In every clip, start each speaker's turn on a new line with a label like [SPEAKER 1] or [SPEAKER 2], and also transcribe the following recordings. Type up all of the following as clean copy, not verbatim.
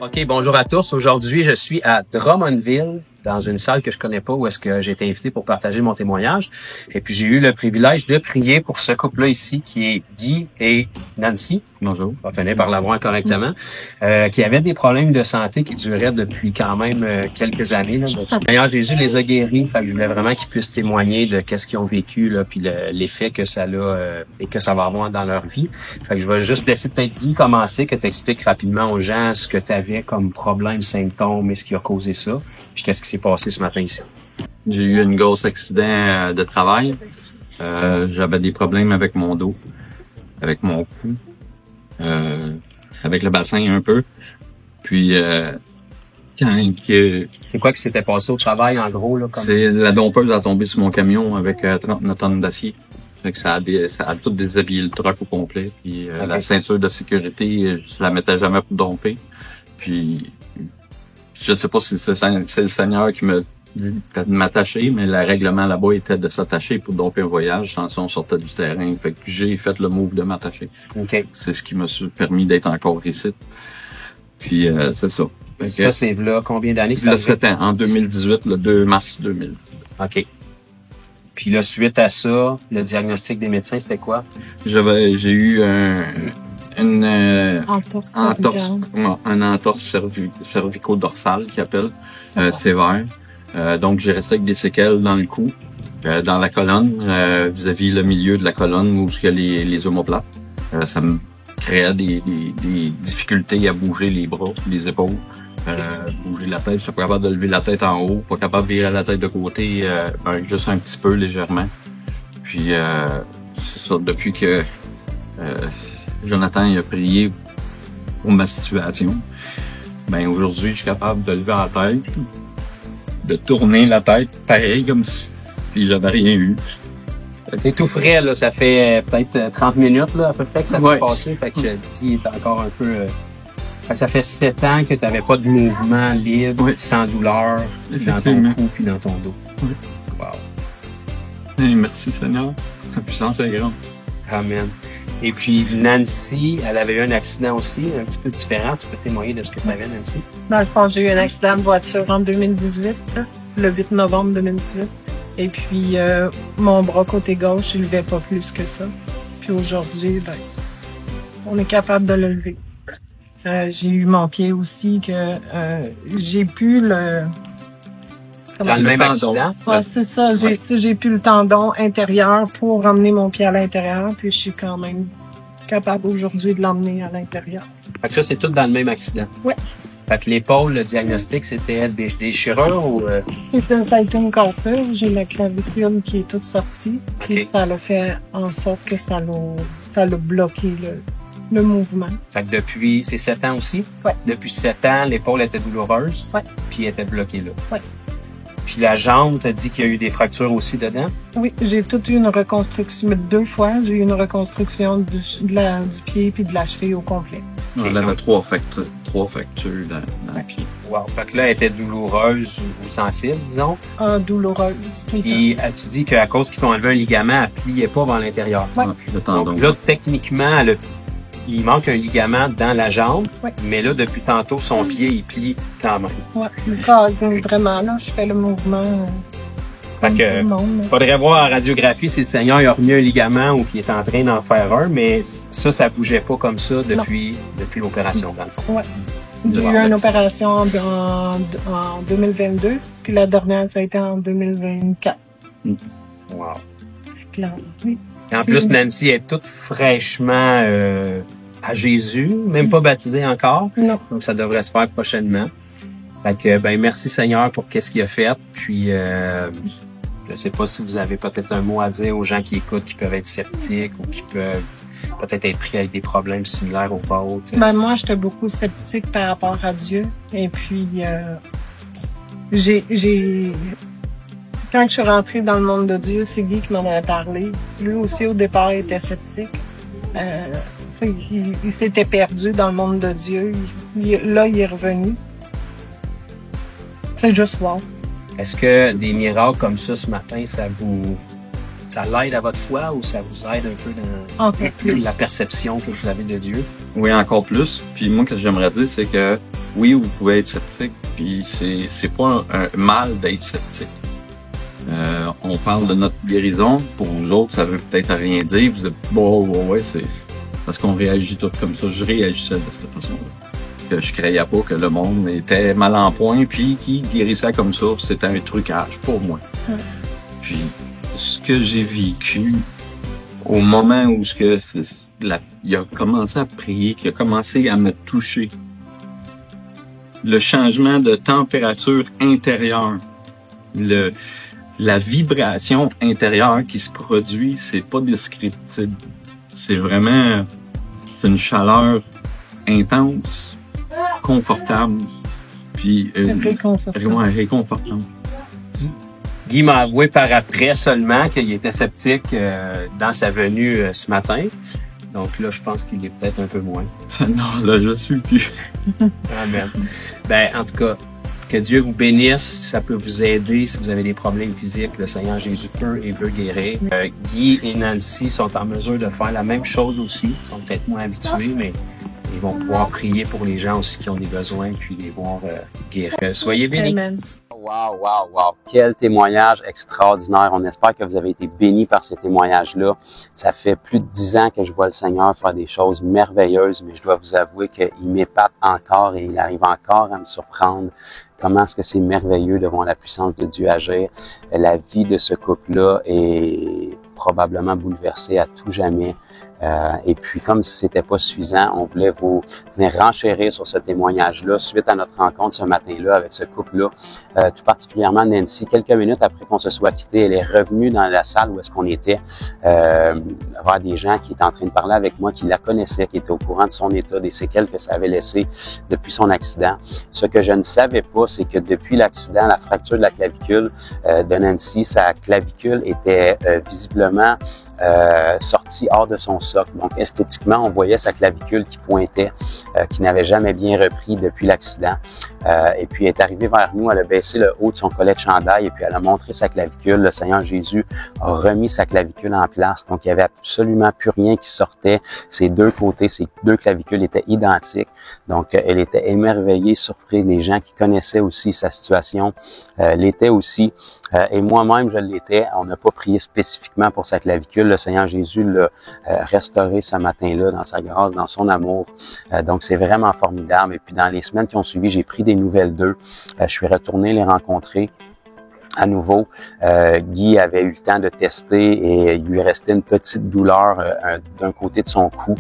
[SPEAKER 1] OK, bonjour à tous. Aujourd'hui, je suis à Drummondville, dans une salle que je connais pas, où est-ce que j'ai été invité pour partager mon témoignage. Et puis, j'ai eu le privilège de prier pour ce couple-là ici, qui est Guy et Nancy.
[SPEAKER 2] Bonjour.
[SPEAKER 1] On va finir par l'avoir correctement. Qui avaient des problèmes de santé qui duraient depuis quand même quelques années. Là. D'ailleurs, Jésus les a guéris. Fait que je voulais vraiment qu'ils puissent témoigner de qu'est-ce qu'ils ont vécu, là, puis l'effet que ça a et que ça va avoir dans leur vie. Fait que je vais juste laisser peut-être Guy commencer, que tu expliques rapidement aux gens ce que tu avais comme problème, symptômes et ce qui a causé ça. Puis qu'est-ce qui s'est passé ce matin ici.
[SPEAKER 2] J'ai eu un gros accident de travail. J'avais des problèmes avec mon dos, avec mon cou, avec le bassin un peu. Puis
[SPEAKER 1] C'est quoi qui s'était passé au travail en gros là comme...
[SPEAKER 2] C'est la dompeuse a tombé sur mon camion avec 39 tonnes d'acier. Fait que ça a tout déshabillé le truck au complet. Puis
[SPEAKER 1] Okay.
[SPEAKER 2] La ceinture de sécurité, je la mettais jamais pour domper. Puis je sais pas si c'est le Seigneur qui me dit de m'attacher, mais le règlement là-bas était de s'attacher pour domper un voyage sans on sortait du terrain. Fait que j'ai fait le move de m'attacher.
[SPEAKER 1] OK.
[SPEAKER 2] C'est ce qui m'a permis d'être encore ici. Puis c'est ça.
[SPEAKER 1] Ça, c'est là combien d'années que ça
[SPEAKER 2] Le
[SPEAKER 1] fait?
[SPEAKER 2] 7 ans, en 2018, le 2 mars 2000.
[SPEAKER 1] OK. Puis là, suite à ça, le diagnostic des médecins, c'était quoi?
[SPEAKER 2] J'ai eu une
[SPEAKER 3] entorse
[SPEAKER 2] cervico-dorsale qui appelle sévère. Donc j'ai resté avec des séquelles dans le cou, dans la colonne, vis-à-vis le milieu de la colonne où il y a les omoplates. Ça me créait des difficultés à bouger les bras, les épaules, bouger la tête. Je suis pas capable de lever la tête en haut, pas capable de virer la tête de côté, juste un petit peu légèrement. Puis c'est ça, depuis que Jonathan il a prié pour ma situation, ben aujourd'hui je suis capable de lever la tête, de tourner la tête pareil comme si j'avais rien eu.
[SPEAKER 1] C'est tout frais, là. Ça fait peut-être 30 minutes, là, à peu près, que ça s'est passé. Fait que Guy est encore un peu... Fait que ça fait 7 ans que tu n'avais pas de mouvement libre, sans douleur, dans ton cou puis dans ton dos.
[SPEAKER 2] Oui.
[SPEAKER 1] Wow.
[SPEAKER 2] Et merci Seigneur. Ta puissance est grande.
[SPEAKER 1] Amen. Et puis Nancy, elle avait eu un accident aussi, un petit peu différent. Tu peux témoigner de ce que tu avais, Nancy?
[SPEAKER 3] Dans le fond, j'ai eu un accident de voiture en 2018, le 8 novembre 2018. Et puis, mon bras côté gauche, il levait pas plus que ça. Puis aujourd'hui, ben, on est capable de le lever. J'ai eu mon pied aussi que j'ai pu le...
[SPEAKER 1] Dans le même accident?
[SPEAKER 3] Ouais, c'est ça. J'ai pu le tendon intérieur pour emmener mon pied à l'intérieur. Puis je suis quand même capable aujourd'hui de l'emmener à l'intérieur.
[SPEAKER 1] Fait que ça, c'est tout dans le même accident?
[SPEAKER 3] Oui.
[SPEAKER 1] Fait que l'épaule, le diagnostic, c'était des déchirures ou...
[SPEAKER 3] Ça a été une cassure. J'ai la clavicule qui est toute sortie. Puis
[SPEAKER 1] Okay.
[SPEAKER 3] ça l'a fait en sorte que ça l'a bloqué le mouvement.
[SPEAKER 1] Fait que depuis... C'est 7 ans aussi?
[SPEAKER 3] Ouais.
[SPEAKER 1] Depuis 7 ans, l'épaule était douloureuse?
[SPEAKER 3] Ouais.
[SPEAKER 1] Puis elle était bloquée là?
[SPEAKER 3] Ouais.
[SPEAKER 1] Puis la jambe, t'as dit qu'il y a eu des fractures aussi dedans?
[SPEAKER 3] Oui, j'ai toute eu une reconstruction. 2 fois, j'ai eu une reconstruction du pied puis de la cheville au complet.
[SPEAKER 2] Okay. On avait 3 fractures dans le pied.
[SPEAKER 1] Wow. Fait que là, elle était douloureuse ou sensible, disons.
[SPEAKER 3] Douloureuse.
[SPEAKER 1] Puis tu dis qu'à cause qu'ils t'ont enlevé un ligament, elle pliait pas vers l'intérieur.
[SPEAKER 3] Ouais.
[SPEAKER 2] Le tendon.
[SPEAKER 1] Donc là, techniquement, il manque un ligament dans la jambe,
[SPEAKER 3] ouais.
[SPEAKER 1] Mais là, depuis tantôt, son pied, il plie quand même.
[SPEAKER 3] Ouais, le corps, vraiment, là, je fais le mouvement.
[SPEAKER 1] Fait que, faudrait voir en radiographie si le Seigneur a remis un ligament ou qu'il est en train d'en faire un, mais ça bougeait pas comme ça depuis l'opération, dans le fond.
[SPEAKER 3] Ouais. J'ai eu une opération en 2022, puis la dernière, ça a été en 2024.
[SPEAKER 1] Wow.
[SPEAKER 3] Là, oui.
[SPEAKER 1] Et en plus, Nancy est toute fraîchement à Jésus, même pas baptisée encore.
[SPEAKER 3] Non.
[SPEAKER 1] Donc, ça devrait se faire prochainement. Fait que, merci Seigneur pour qu'est-ce qu'il a fait. Puis, je sais pas si vous avez peut-être un mot à dire aux gens qui écoutent, qui peuvent être sceptiques ou qui peuvent peut-être être pris avec des problèmes similaires aux vôtres.
[SPEAKER 3] Moi, j'étais beaucoup sceptique par rapport à Dieu. Et puis, quand je suis rentrée dans le monde de Dieu, c'est Guy qui m'en avait parlé. Lui aussi, au départ, il était sceptique. Il s'était perdu dans le monde de Dieu. Là, il est revenu. C'est juste wow.
[SPEAKER 1] Est-ce que des miracles comme ça ce matin, ça l'aide à votre foi ou ça vous aide un peu dans
[SPEAKER 3] plus.
[SPEAKER 1] La perception que vous avez de Dieu?
[SPEAKER 2] Oui, encore plus. Puis moi, ce que j'aimerais dire, c'est que oui, vous pouvez être sceptique, puis c'est pas un mal d'être sceptique. On parle de notre guérison. Pour vous autres, ça veut peut-être rien dire. Vous êtes bon, ouais, c'est parce qu'on réagit tout comme ça. Je réagissais de cette façon-là. Que je croyais pas que le monde était mal en point, puis qui guérissait comme ça, c'était un trucage pour moi. Puis ce que j'ai vécu au moment où il a commencé à prier, qu'il a commencé à me toucher, le changement de température intérieure, la vibration intérieure qui se produit, c'est pas descriptible. C'est une chaleur intense, confortable, puis réconfortante.
[SPEAKER 1] Guy m'a avoué par après seulement qu'il était sceptique dans sa venue ce matin. Donc là, je pense qu'il est peut-être un peu moins.
[SPEAKER 2] Non, là, je suis plus.
[SPEAKER 1] Amen. Ben, en tout cas, que Dieu vous bénisse. Ça peut vous aider si vous avez des problèmes physiques. Le Seigneur Jésus peut et veut guérir. Guy et Nancy sont en mesure de faire la même chose aussi. Ils sont peut-être moins habitués, mais ils vont pouvoir prier pour les gens aussi qui ont des besoins puis les voir guérir. Soyez bénis.
[SPEAKER 3] Amen.
[SPEAKER 4] Wow. Quel témoignage extraordinaire. On espère que vous avez été bénis par ces témoignages-là. Ça fait plus de 10 ans que je vois le Seigneur faire des choses merveilleuses, mais je dois vous avouer qu'il m'épate encore et il arrive encore à me surprendre. Comment est-ce que c'est merveilleux devant la puissance de Dieu agir. La vie de ce couple-là est probablement bouleversée à tout jamais. Et puis, comme si c'était pas suffisant, on voulait vous venir renchérir sur ce témoignage-là suite à notre rencontre ce matin-là avec ce couple-là. Tout particulièrement Nancy, quelques minutes après qu'on se soit quitté, elle est revenue dans la salle où est-ce qu'on était, voir des gens qui étaient en train de parler avec moi, qui la connaissaient, qui étaient au courant de son état, des séquelles que ça avait laissé depuis son accident. Ce que je ne savais pas, c'est que depuis l'accident, la fracture de la clavicule de Nancy, sa clavicule était visiblement sortie hors de son socle. Donc, esthétiquement, on voyait sa clavicule qui pointait, qui n'avait jamais bien repris depuis l'accident. Et puis, elle est arrivée vers nous, elle a baissé le haut de son collet de chandail et puis elle a montré sa clavicule. Le Seigneur Jésus a remis sa clavicule en place. Donc, il n'y avait absolument plus rien qui sortait. Ses deux côtés, ses deux clavicules étaient identiques. Donc, elle était émerveillée, surprise. Les gens qui connaissaient aussi sa situation l'étaient aussi. Et moi-même, je l'étais. On n'a pas prié spécifiquement pour sa clavicule. Le Seigneur Jésus l'a restauré ce matin-là dans sa grâce, dans son amour. Donc, c'est vraiment formidable. Et puis, dans les semaines qui ont suivi, j'ai pris des nouvelles d'eux. Je suis retourné les rencontrer à nouveau. Guy avait eu le temps de tester et il lui restait une petite douleur d'un côté de son cou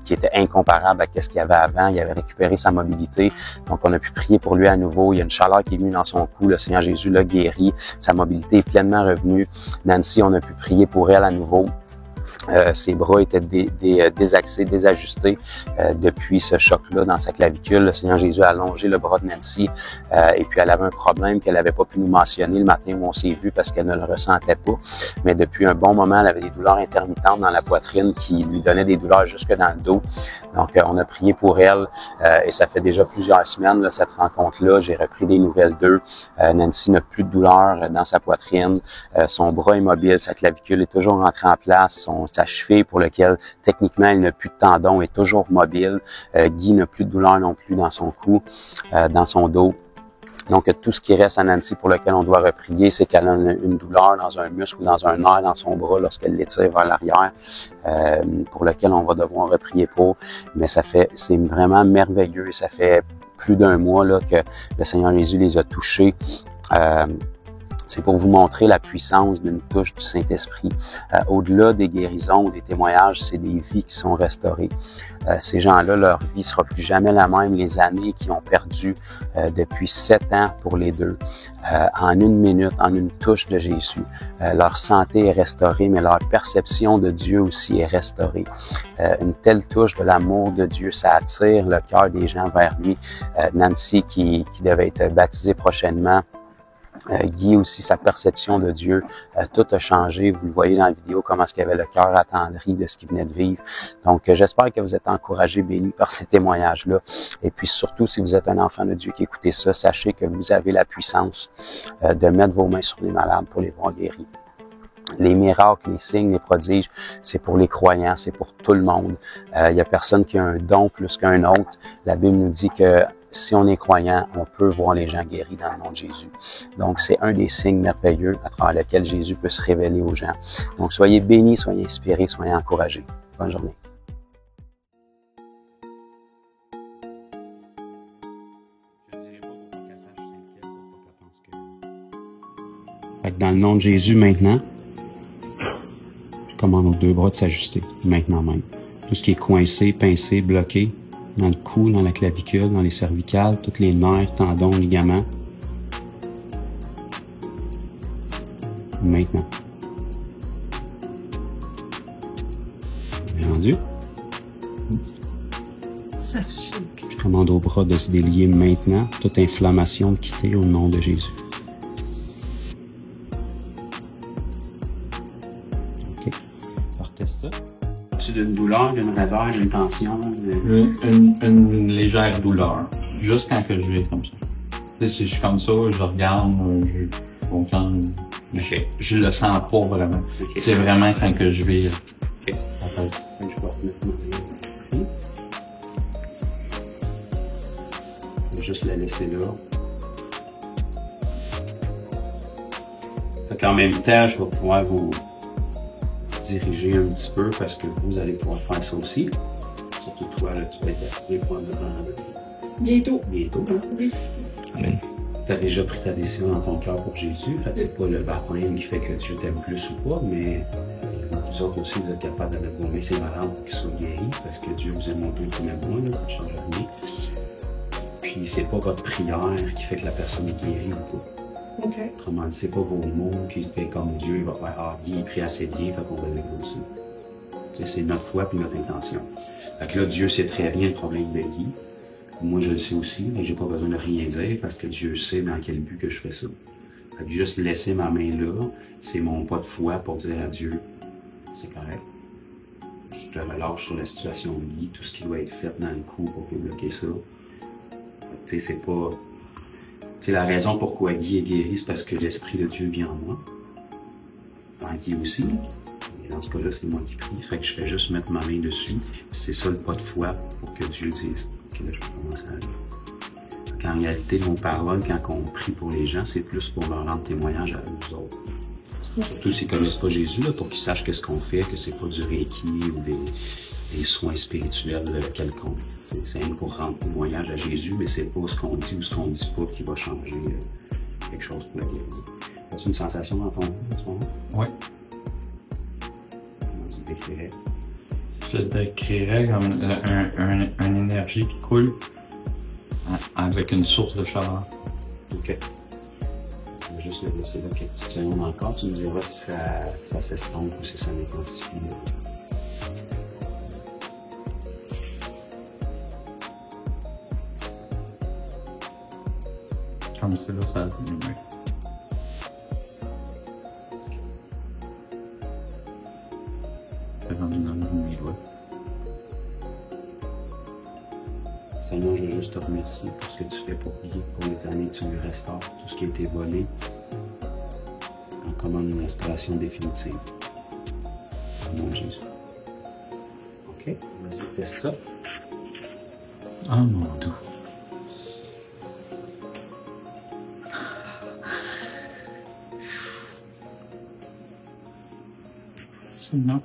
[SPEAKER 4] qui était incomparable à ce qu'il y avait avant. Il avait récupéré sa mobilité. Donc, on a pu prier pour lui à nouveau. Il y a une chaleur qui est venue dans son cou. Le Seigneur Jésus l'a guéri. Sa mobilité est pleinement revenue. Nancy, on a pu prier pour elle à nouveau. Ses bras étaient désaxés, désajustés depuis ce choc-là dans sa clavicule. Le Seigneur Jésus a allongé le bras de Nancy et puis elle avait un problème qu'elle n'avait pas pu nous mentionner le matin où on s'est vu parce qu'elle ne le ressentait pas. Mais depuis un bon moment, elle avait des douleurs intermittentes dans la poitrine qui lui donnaient des douleurs jusque dans le dos. Donc, on a prié pour elle et ça fait déjà plusieurs semaines, là, cette rencontre-là. J'ai repris des nouvelles d'eux. Nancy n'a plus de douleur dans sa poitrine. Son bras est mobile, sa clavicule est toujours rentrée en place. Sa cheville pour laquelle, techniquement, elle n'a plus de tendon est toujours mobile. Guy n'a plus de douleur non plus dans son cou, dans son dos. Donc, tout ce qui reste à Nancy pour lequel on doit reprier, c'est qu'elle a une douleur dans un muscle ou dans un nerf dans son bras lorsqu'elle l'étire vers l'arrière, pour lequel on va devoir reprier pour. Mais c'est vraiment merveilleux et ça fait plus d'un mois là, que le Seigneur Jésus les a touchés. C'est pour vous montrer la puissance d'une touche du Saint-Esprit. Au-delà des guérisons ou des témoignages, c'est des vies qui sont restaurées. Ces gens-là, leur vie sera plus jamais la même. Les années qu'ils ont perdues depuis 7 ans pour les deux, en une minute, en une touche de Jésus, leur santé est restaurée, mais leur perception de Dieu aussi est restaurée. Une telle touche de l'amour de Dieu, ça attire le cœur des gens vers lui. Nancy, qui devait être baptisée prochainement, Guy aussi, sa perception de Dieu, tout a changé. Vous le voyez dans la vidéo, comment est-ce qu'il avait le cœur attendri de ce qu'il venait de vivre. Donc, j'espère que vous êtes encouragés, bénis par ces témoignages-là. Et puis surtout, si vous êtes un enfant de Dieu qui écoutez ça, sachez que vous avez la puissance de mettre vos mains sur les malades pour les voir guéris. Les miracles, les signes, les prodiges, c'est pour les croyants, c'est pour tout le monde. Il y a personne qui a un don plus qu'un autre. La Bible nous dit que si on est croyant, on peut voir les gens guéris dans le nom de Jésus. Donc, c'est un des signes merveilleux à travers lequel Jésus peut se révéler aux gens. Donc, soyez bénis, soyez inspirés, soyez encouragés. Bonne journée. Dans le nom de Jésus, maintenant, je commande aux deux bras de s'ajuster, maintenant même. Tout ce qui est coincé, pincé, bloqué, dans le cou, dans la clavicule, dans les cervicales, tous les nerfs, tendons, ligaments. Maintenant. Rendu? Je commande aux bras de se délier maintenant, toute inflammation de quitter au nom de Jésus. OK. Partez ça. As-tu d'une douleur, d'une raideur, d'une tension?
[SPEAKER 2] Une légère douleur. Juste quand que je vais comme ça. Tu sais, si je suis comme ça, je regarde, je comprends.
[SPEAKER 4] OK.
[SPEAKER 2] Je le sens pas vraiment. Okay. C'est vraiment quand que je vais.
[SPEAKER 4] OK. Je vais remettre mon ici. Je vais juste la laisser là. Fait qu'en même temps, je vais pouvoir vous diriger un petit peu parce que vous allez pouvoir faire ça aussi. Surtout toi, là, tu vas être assis pour un
[SPEAKER 3] Bientôt.
[SPEAKER 4] Bientôt, hein?
[SPEAKER 3] Oui.
[SPEAKER 4] Amen. Tu as déjà pris ta décision dans ton cœur pour Jésus. Fait que c'est pas le baptême qui fait que Dieu t'aime plus ou pas, mais vous autres aussi, vous êtes capables de mettre vos mains sur malades pour qu'ils soient guéris, parce que Dieu vous aime un peu comme moi, là, ça ne change rien. Puis c'est pas votre prière qui fait que la personne est guérie ou pas.
[SPEAKER 3] OK.
[SPEAKER 4] Autrement dit, c'est pas vos mots qui fait comme Dieu, il va faire « Ah, il prie assez bien, fait qu'on va l'aider aussi ». C'est notre foi puis notre intention. Fait que là, Dieu sait très bien le problème de Guy. Moi, je le sais aussi, mais j'ai pas besoin de rien dire parce que Dieu sait dans quel but que je fais ça. Fait que juste laisser ma main là, c'est mon pas de foi pour dire à Dieu, c'est correct. Je te relâche sur la situation de Guy, tout ce qui doit être fait dans le coup pour bloquer ça. Tu sais, c'est pas... C'est la raison pourquoi Guy est guéri, c'est parce que l'Esprit de Dieu vient en moi. En Guy aussi. Et dans ce cas-là, c'est moi qui prie. Fait que je fais juste mettre ma main dessus. C'est ça le pas de foi pour que Dieu dise que là, je peux commencer à aller. En réalité, nos paroles, quand on prie pour les gens, c'est plus pour leur rendre témoignage à eux autres. Surtout s'ils ne connaissent pas Jésus, là, pour qu'ils sachent qu'est-ce qu'on fait, que c'est pas du Reiki ou des soins spirituels quelconques. C'est pour rendre témoignage à Jésus, mais c'est pas ce qu'on dit ou ce qu'on dit pas qui va changer quelque chose pour la guérison. As-tu une sensation dans ton corps en ce moment?
[SPEAKER 2] Oui.
[SPEAKER 4] Comment tu le décrirais?
[SPEAKER 2] Je le décrirais comme une énergie qui coule avec une source de chaleur.
[SPEAKER 4] OK. Je vais juste le laisser là quelques petites secondes encore. Tu me diras si ça s'estompe ou si ça m'intensifie.
[SPEAKER 2] Comme c'est là, ça a diminué. C'est rendu dans mes doigts.
[SPEAKER 4] Seigneur, je veux juste te remercier pour ce que tu fais pour Guy, pour les années que tu lui restaures, tout ce qui a été volé. On commande une restauration définitive. Au nom de Jésus. OK, vas-y, teste ça.
[SPEAKER 2] Ah, mon doux. Non.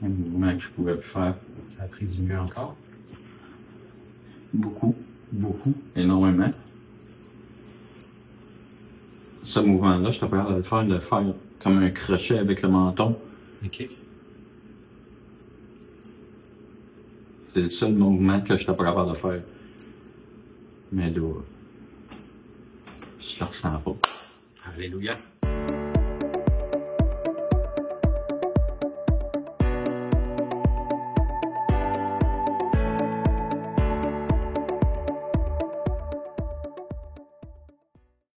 [SPEAKER 2] Un mouvement que je pouvais plus faire.
[SPEAKER 4] Ça a pris du mieux encore?
[SPEAKER 2] Beaucoup, énormément. Ce mouvement-là, je suis capable de le faire comme un crochet avec le menton.
[SPEAKER 4] OK.
[SPEAKER 2] C'est le seul mouvement que je suis pas capable de faire. Mais là, je le ressens pas.
[SPEAKER 4] Alléluia.